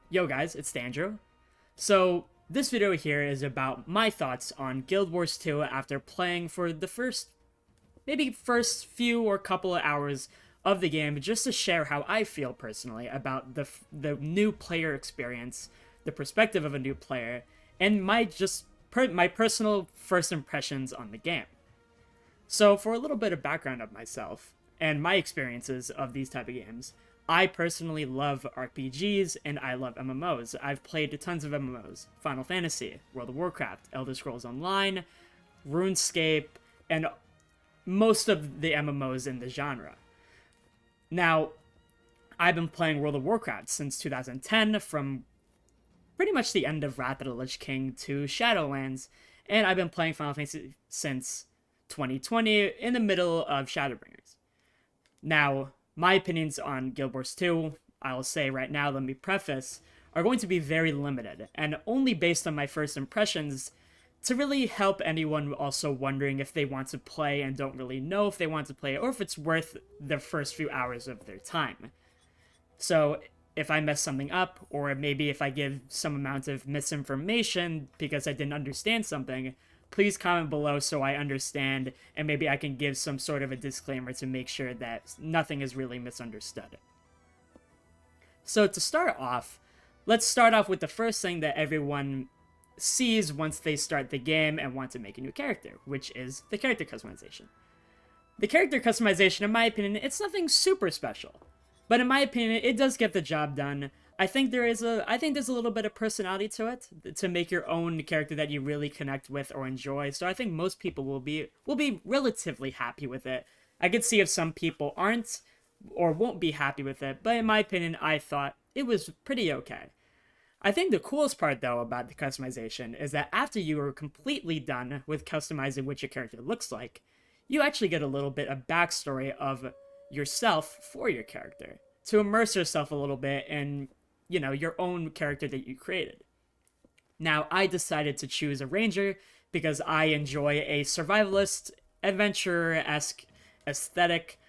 Yo guys, it's Dandrew. So this video here is about my thoughts on Guild Wars 2 after playing for the first few or couple of hours of the game, just to share how I feel personally about the new player experience, the perspective of a new player, and my personal first impressions on the game. So for a little bit of background of myself and my experiences of these type of games, I personally love RPGs and I love MMOs. I've played tons of MMOs: Final Fantasy, World of Warcraft, Elder Scrolls Online, RuneScape, and most of the MMOs in the genre. Now, I've been playing World of Warcraft since 2010, from pretty much the end of Wrath of the Lich King to Shadowlands, and I've been playing Final Fantasy since 2020, in the middle of Shadowbringers. Now, my opinions on Guild Wars 2, I'll say right now, let me preface, are going to be very limited, and only based on my first impressions, to really help anyone also wondering if they want to play and don't really know if they want to play, or if it's worth the first few hours of their time. So, if I mess something up, or maybe if I give some amount of misinformation because I didn't understand something, please comment below so I understand, and maybe I can give some sort of a disclaimer to make sure that nothing is really misunderstood. So to start off, let's start off with the first thing that everyone sees once they start the game and want to make a new character, which is the character customization. The character customization, in my opinion, it's nothing super special, but in my opinion, it does get the job done. I think there's a little bit of personality to it to make your own character that you really connect with or enjoy. So I think most people will be relatively happy with it. I could see if some people aren't or won't be happy with it, but in my opinion, I thought it was pretty okay. I think the coolest part, though, about the customization is that after you are completely done with customizing what your character looks like, you actually get a little bit of backstory of yourself for your character, to immerse yourself a little bit in, your own character that you created. Now, I decided to choose a ranger because I enjoy a survivalist, adventurer-esque aesthetic,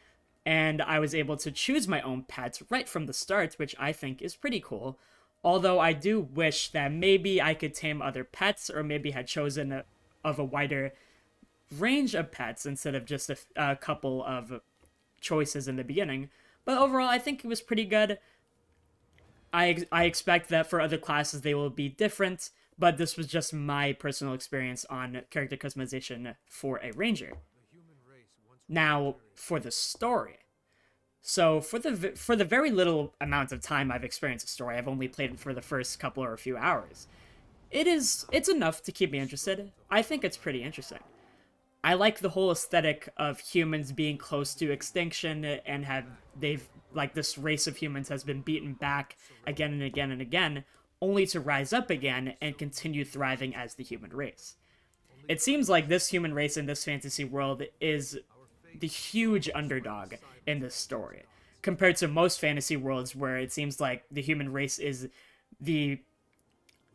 and I was able to choose my own pets right from the start, which I think is pretty cool. Although I do wish that maybe I could tame other pets, or maybe had chosen of a wider range of pets instead of just a couple of choices in the beginning. But overall, I think it was pretty good. I expect that for other classes they will be different, but this was just my personal experience on character customization for a ranger. Now, for the story. So, for the very little amount of time I've experienced the story, I've only played it for the first couple or a few hours. It's enough to keep me interested. I think it's pretty interesting. I like the whole aesthetic of humans being close to extinction, and this race of humans has been beaten back again and again and again, only to rise up again and continue thriving as the human race. It seems like this human race in this fantasy world is the huge underdog in this story, compared to most fantasy worlds where it seems like the human race is the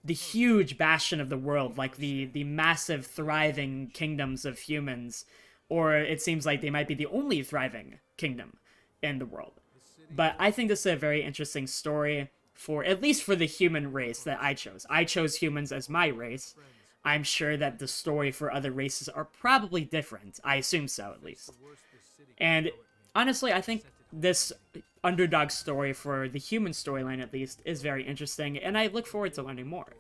huge bastion of the world, like the massive thriving kingdoms of humans, or it seems like they might be the only thriving kingdom in the world. But I think this is a very interesting story, for at least for the human race that I chose. I chose humans as my race. I'm sure that the story for other races are probably different. I assume so, at least. And honestly, I think this underdog story for the human storyline, at least, is very interesting, and I look forward to learning more.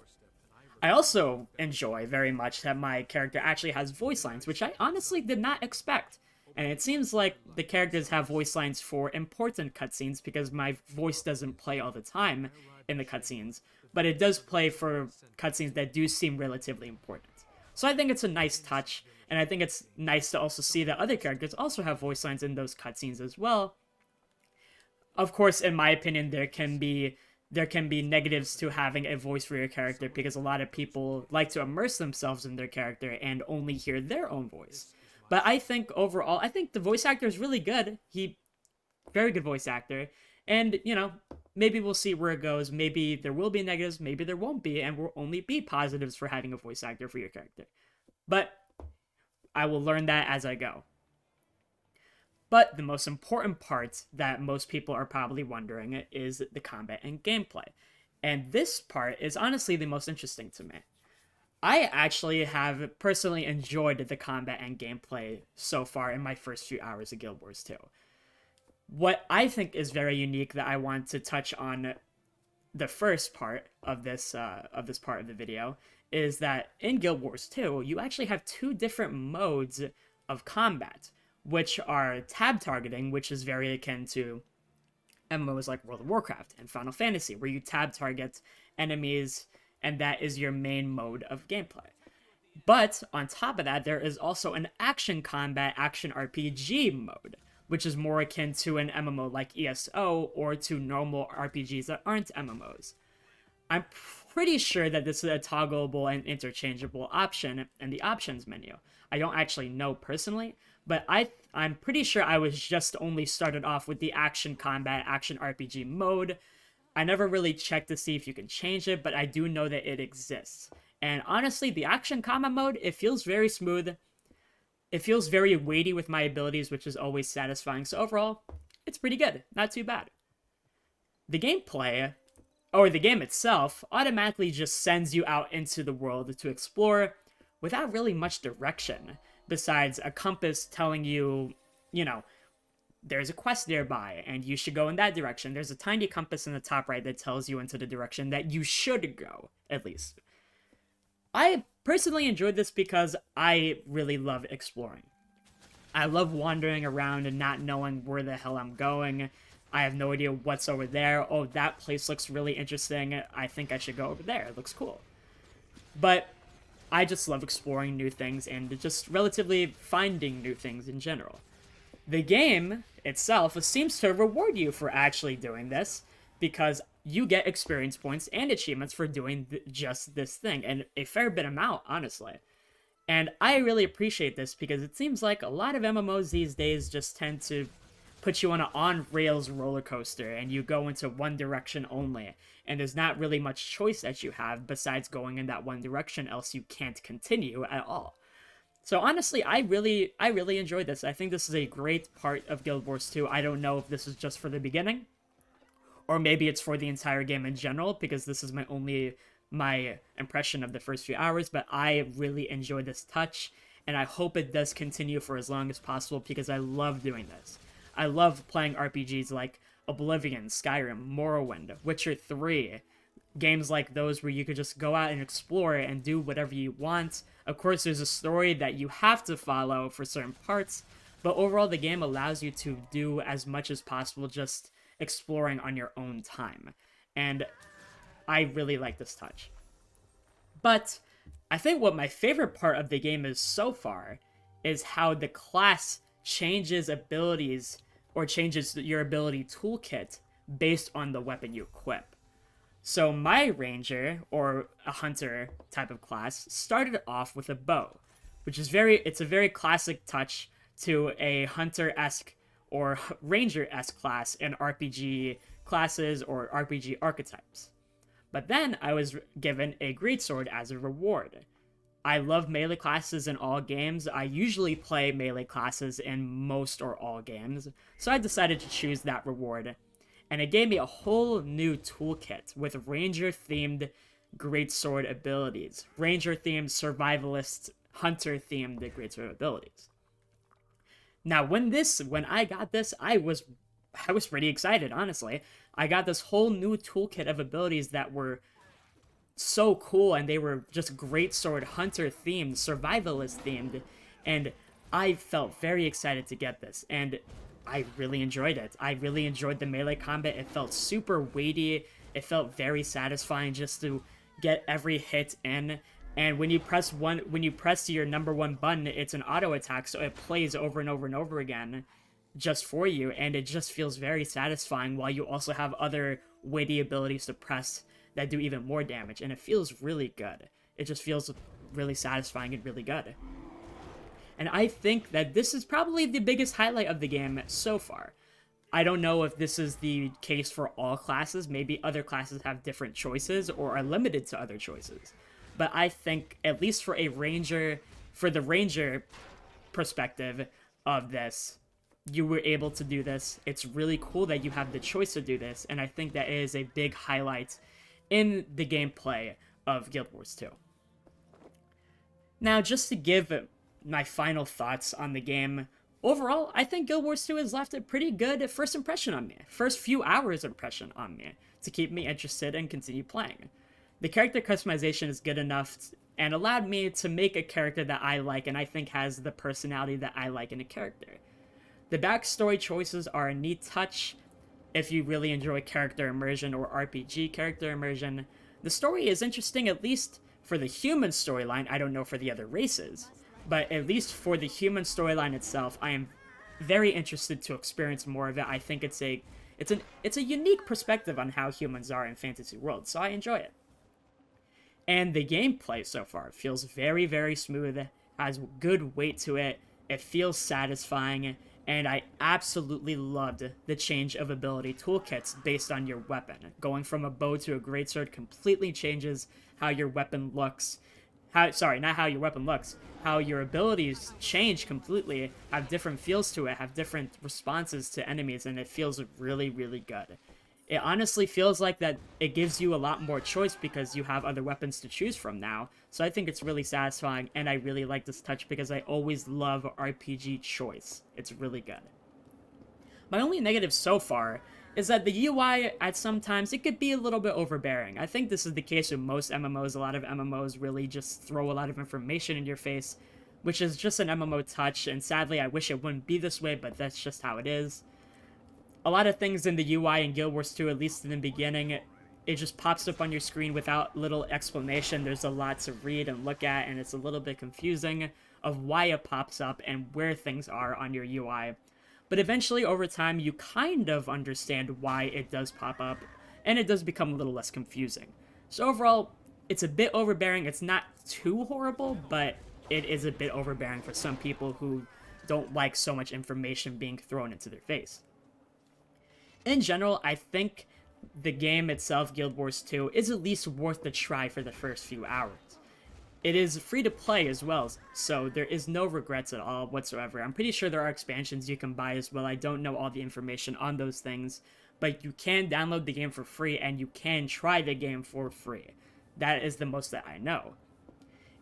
I also enjoy very much that my character actually has voice lines, which I honestly did not expect. And it seems like the characters have voice lines for important cutscenes, because my voice doesn't play all the time in the cutscenes, but it does play for cutscenes that do seem relatively important. So I think it's a nice touch, and I think it's nice to also see that other characters also have voice lines in those cutscenes as well. Of course, in my opinion, there can be negatives to having a voice for your character, because a lot of people like to immerse themselves in their character and only hear their own voice. But I think overall, I think the voice actor is really good. Very good voice actor. And, maybe we'll see where it goes. Maybe there will be negatives, maybe there won't be, and will only be positives for having a voice actor for your character. But I will learn that as I go. But the most important part that most people are probably wondering is the combat and gameplay. And this part is honestly the most interesting to me. I actually have personally enjoyed the combat and gameplay so far in my first few hours of Guild Wars 2. What I think is very unique that I want to touch on the first part of this part of the video is that in Guild Wars 2, you actually have two different modes of combat, which are tab targeting, which is very akin to MMOs like World of Warcraft and Final Fantasy, where you tab target enemies, and that is your main mode of gameplay. But on top of that, there is also an action combat, action RPG mode, which is more akin to an MMO like ESO or to normal RPGs that aren't MMOs. I'm pretty sure that this is a toggleable and interchangeable option in the options menu. I don't actually know personally, but I'm pretty sure I was just only started off with the action combat, action RPG mode. I never really checked to see if you can change it, but I do know that it exists. And honestly, the action combat mode, it feels very smooth. It feels very weighty with my abilities, which is always satisfying. So overall, it's pretty good. Not too bad. The gameplay, or the game itself, automatically just sends you out into the world to explore without really much direction, besides a compass telling you, there's a quest nearby, and you should go in that direction. There's a tiny compass in the top right that tells you into the direction that you should go, at least. I personally enjoyed this because I really love exploring. I love wandering around and not knowing where the hell I'm going. I have no idea what's over there. Oh, that place looks really interesting. I think I should go over there. It looks cool. But I just love exploring new things and just relatively finding new things in general. The game itself seems to reward you for actually doing this, because you get experience points and achievements for doing just this thing, and a fair bit amount, honestly. And I really appreciate this, because it seems like a lot of MMOs these days just tend to put you on an on-rails roller coaster, and you go into one direction only, and there's not really much choice that you have besides going in that one direction, else you can't continue at all. So honestly, I really enjoyed this. I think this is a great part of Guild Wars 2. I don't know if this is just for the beginning, or maybe it's for the entire game in general, because this is my impression of the first few hours, but I really enjoyed this touch, and I hope it does continue for as long as possible, because I love doing this. I love playing RPGs like Oblivion, Skyrim, Morrowind, Witcher 3, games like those where you could just go out and explore and do whatever you want. Of course, there's a story that you have to follow for certain parts, but overall the game allows you to do as much as possible just exploring on your own time. And I really like this touch. But I think what my favorite part of the game is so far is how the class changes abilities, or changes your ability toolkit based on the weapon you equip. So my ranger, or a hunter type of class, started off with a bow, which is it's a very classic touch to a hunter-esque or ranger-esque class in RPG classes or RPG archetypes. But then I was given a greatsword as a reward. I love melee classes in all games. I usually play melee classes in most or all games, so I decided to choose that reward. And it gave me a whole new toolkit with ranger-themed greatsword abilities. Ranger-themed, survivalist, hunter-themed greatsword abilities. Now, when I got this, I was pretty excited, honestly. I got this whole new toolkit of abilities that were so cool, and they were just greatsword, hunter-themed, survivalist-themed, and I felt very excited to get this, and I really enjoyed it. I really enjoyed the melee combat. It felt super weighty. It felt very satisfying just to get every hit in. And when you press your number one button, it's an auto attack, so it plays over and over and over again just for you, and it just feels very satisfying, while you also have other weighty abilities to press that do even more damage, and it feels really good. It just feels really satisfying and really good. And I think that this is probably the biggest highlight of the game so far. I don't know if this is the case for all classes. Maybe other classes have different choices or are limited to other choices. But I think, at least for the ranger perspective of this, you were able to do this. It's really cool that you have the choice to do this, and I think that is a big highlight in the gameplay of Guild Wars 2. Now, just to give my final thoughts on the game, overall, I think Guild Wars 2 has left a pretty good first impression on me, first few hours impression on me, to keep me interested and continue playing. The character customization is good enough and allowed me to make a character that I like and I think has the personality that I like in a character. The backstory choices are a neat touch if you really enjoy character immersion or RPG character immersion. The story is interesting, at least for the human storyline. I don't know for the other races, but at least for the human storyline itself, I am very interested to experience more of it. I think it's a unique perspective on how humans are in fantasy worlds, so I enjoy it. And the gameplay so far feels very, very smooth, has good weight to it, it feels satisfying, and I absolutely loved the change of ability toolkits based on your weapon. Going from a bow to a greatsword completely changes how your weapon looks. Not how your weapon looks. How your abilities change completely, have different feels to it, have different responses to enemies, and it feels really, really good. It honestly feels like that it gives you a lot more choice because you have other weapons to choose from now. So I think it's really satisfying, and I really like this touch because I always love RPG choice. It's really good. My only negative so far is that the UI, at sometimes, it could be a little bit overbearing. I think this is the case with most MMOs. A lot of MMOs really just throw a lot of information in your face, which is just an MMO touch, and sadly I wish it wouldn't be this way, but that's just how it is. A lot of things in the UI in Guild Wars 2, at least in the beginning, it just pops up on your screen without little explanation. There's a lot to read and look at, and it's a little bit confusing of why it pops up and where things are on your UI. But eventually, over time, you kind of understand why it does pop up, and it does become a little less confusing. So overall, it's a bit overbearing. It's not too horrible, but it is a bit overbearing for some people who don't like so much information being thrown into their face. In general, I think the game itself, Guild Wars 2, is at least worth the try for the first few hours. It is free to play as well, so there is no regrets at all whatsoever. I'm pretty sure there are expansions you can buy as well. I don't know all the information on those things, but you can download the game for free and you can try the game for free. That is the most that I know.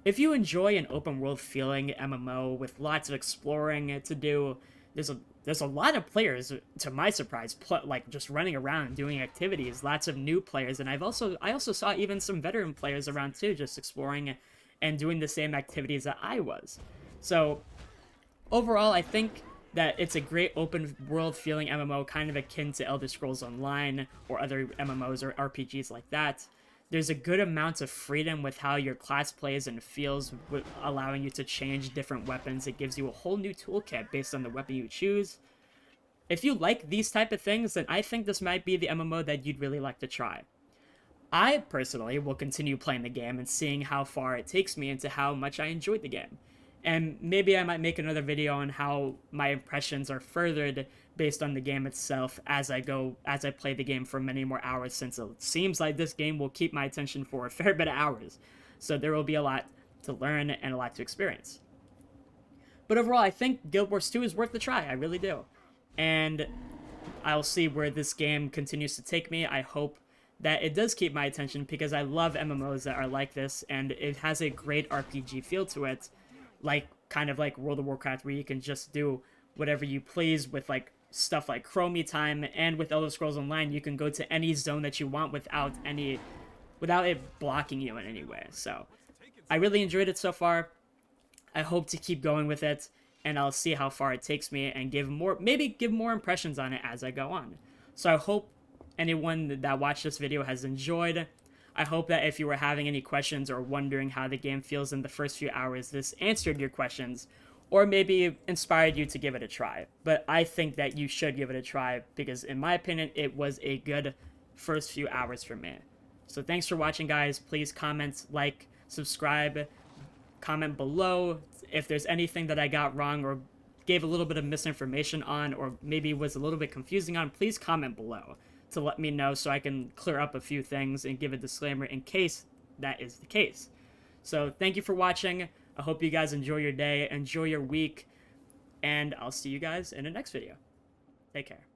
If you enjoy an open world feeling MMO with lots of exploring to do, there's a lot of players, to my surprise, like just running around and doing activities. Lots of new players, and I also saw even some veteran players around too, just exploring and doing the same activities that I was. So overall, I think that it's a great open world feeling MMO, kind of akin to Elder Scrolls Online or other MMOs or RPGs like that. There's a good amount of freedom with how your class plays and feels, allowing you to change different weapons. It gives you a whole new toolkit based on the weapon you choose. If you like these type of things, then I think this might be the MMO that you'd really like to try. I, personally, will continue playing the game and seeing how far it takes me into how much I enjoyed the game. And maybe I might make another video on how my impressions are furthered based on the game itself as I play the game for many more hours, since it seems like this game will keep my attention for a fair bit of hours. So there will be a lot to learn and a lot to experience. But overall, I think Guild Wars 2 is worth the try, I really do. And I'll see where this game continues to take me. I hope that it does keep my attention because I love MMOs that are like this, and it has a great RPG feel to it. Kind of like World of Warcraft, where you can just do whatever you please with like stuff like Chromie time, and with Elder Scrolls Online, you can go to any zone that you want without it blocking you in any way. So I really enjoyed it so far. I hope to keep going with it, and I'll see how far it takes me and give more impressions on it as I go on. So I hope anyone that watched this video has enjoyed. I hope that if you were having any questions or wondering how the game feels in the first few hours, this answered your questions, or maybe inspired you to give it a try. But I think that you should give it a try, because in my opinion, it was a good first few hours for me. So thanks for watching, guys. Please comment, like, subscribe, comment below if there's anything that I got wrong or gave a little bit of misinformation on, or maybe was a little bit confusing on. Please comment below to let me know so I can clear up a few things and give a disclaimer in case that is the case. So thank you for watching. I hope you guys enjoy your day, enjoy your week, and I'll see you guys in the next video. Take care.